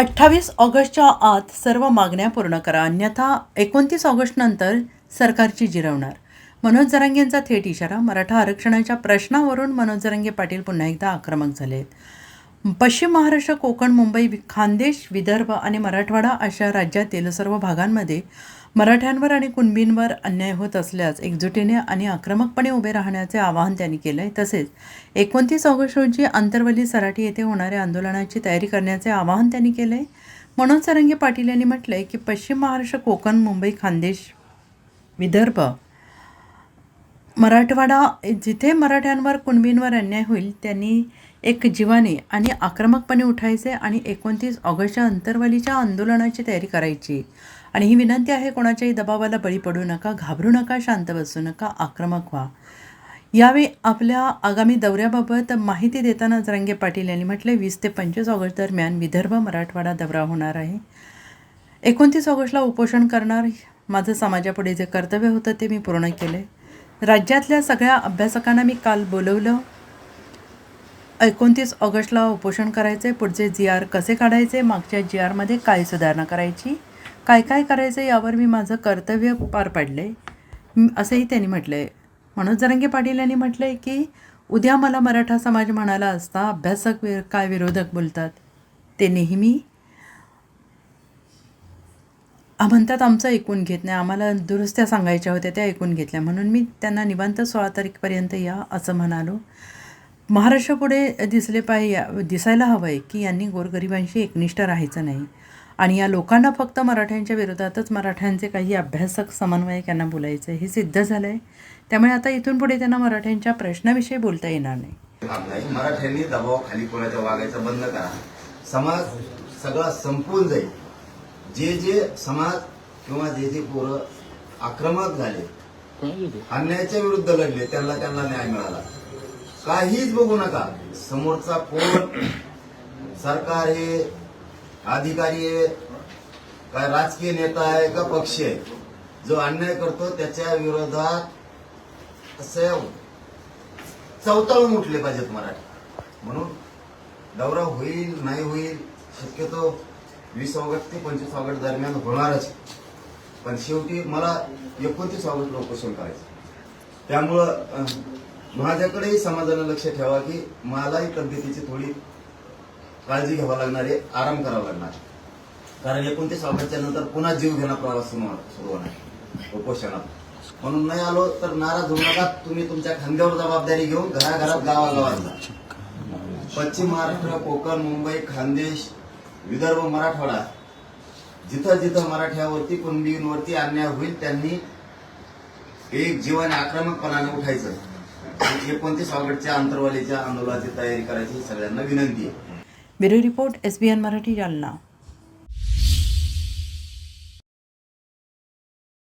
28 ऑगस्टच्या आत सर्व मागण्या पूर्ण करा, अन्यथा 29 ऑगस्टनंतर सरकारची जिरवणार. मनोज जरांगेंचा थेट इशारा. मराठा आरक्षणाच्या प्रश्नावरून मनोज जरांगे पाटील पुन्हा एकदा आक्रमक झाले आहेत. पश्चिम महाराष्ट्र, कोकण, मुंबई, खानदेश, विदर्भ आणि मराठवाडा अशा राज्यातील सर्व भागांमध्ये मराठ्यांवर आणि कुणबींवर अन्याय होत असल्यास एकजुटीने आणि आक्रमकपणे उभे राहण्याचे आवाहन त्यांनी केलं आहे. तसेच 29 ऑगस्ट रोजी आंतरवली सराटी येथे होणाऱ्या आंदोलनाची तयारी करण्याचे आवाहन त्यांनी केलं आहे. मनोज जरांगे पाटील यांनी म्हटलं आहे की पश्चिम महाराष्ट्र, कोकण, मुंबई, खानदेश, विदर्भ, मराठवाडा जिथे मराठ्यांवर कुणबींवर अन्याय होईल त्यांनी एक जीवाने आणि आक्रमकपणे उठायचे आणि 29 ऑगस्टच्या आंतरवलीच्या आंदोलनाची तयारी करायची. आणि ही विनंती आहे, कोणाच्याही दबावाला बळी पडू नका, घाबरू नका, शांत बसू नका, आक्रमक व्हा. यावेळी आपल्या आगामी दौऱ्याबाबत माहिती देताना जरांगे पाटील यांनी म्हटले 20 ते 25 ऑगस्ट दरम्यान विदर्भ, मराठवाडा दौरा होणार आहे. 29 ऑगस्टला उपोषण करणार. माझं समाजापुढे जे कर्तव्य होतं ते मी पूर्ण केले. राज्यातल्या सगळ्या अभ्यासकांना मी काल बोलवलं. 29 ऑगस्टला उपोषण करायचे, पुढचे GR कसे काढायचे, मागच्या GRमध्ये काय सुधारणा करायची, काय काय करायचं यावर मी माझं कर्तव्य पार पाडले असंही त्यांनी म्हटलं आहे. मनोज जरांगे पाटील यांनी म्हटलं आहे की उद्या मला मराठा समाज म्हणाला असता अभ्यासक काय विरोधक बोलतात, ते नेहमी म्हणतात आमचं ऐकून घेत नाही, आम्हाला दुरुस्त्या सांगायच्या होत्या त्या ऐकून घेतल्या, म्हणून मी त्यांना निवांत 16 तारखेपर्यंत या असं म्हणालो. महाराष्ट्रापुढे दिसायला हवं आहे की यांनी गोरगरिबांशी एकनिष्ठ राहायचं नाही आणि या लोकांना फक्त मराठ्यांच्या विरोधातच मराठ्यांचे काही अभ्यासक समन्वयक यांना बोलायचं हे सिद्ध झालं आहे. त्यामुळे आता इथून पुढे त्यांना मराठ्यांच्या प्रश्नाविषयी बोलता येणार नाही. मराठ्यांनी दबावाखाली कोणाच्या वागायचं बंद करा. समाज सगळा संपून जाईल. जे जे समाज किंवा जे पोरं आक्रमक झाले, अन्यायाच्या विरुद्ध लढले, त्यांना न्याय मिळाला. काहीच बघू नका, समोरचा कोण, सरकार आहे, अधिकारी आहे, काय राजकीय नेता आहे का पक्ष आहे, जो अन्याय करतो त्याच्या विरोधात असे चवताळून उठले पाहिजेत मराठी. म्हणून दौरा होईल नाही होईल, शक्यतो 20 ऑगस्ट ते 25 ऑगस्ट दरम्यान होणारच. पण शेवटी मला 29 ऑगस्टला उपोषण करायचं. त्यामुळं माझ्याकडेही समाजानं लक्ष ठेवा की मलाही तब्येतीची थोडी काळजी घ्यावा लागणार आहे, आराम करावा लागणार. कारण 29 ऑगस्टच्या नंतर पुन्हा जीव घेणा प्रवास सुरू होणार उपोषणात. म्हणून नाही आलो तर नाराज होऊ नका. तुम्ही तुमच्या खांद्यावर जबाबदारी घेऊन घराघरात गावागावात जा. पश्चिम महाराष्ट्र, कोकण, मुंबई, खानदेश, विदर्भ, मराठवाडा जिथं जिथं मराठ्यावरती कुणबींवरती अन्याय होईल त्यांनी एक जीवाने आक्रमकपणाने उठायचं. 29 ऑगस्टच्या आंतरवालीच्या आंदोलनाची तयारी करायची सगळ्यांना विनंती आहे. Bureau report, SBN Marathi, Jalna.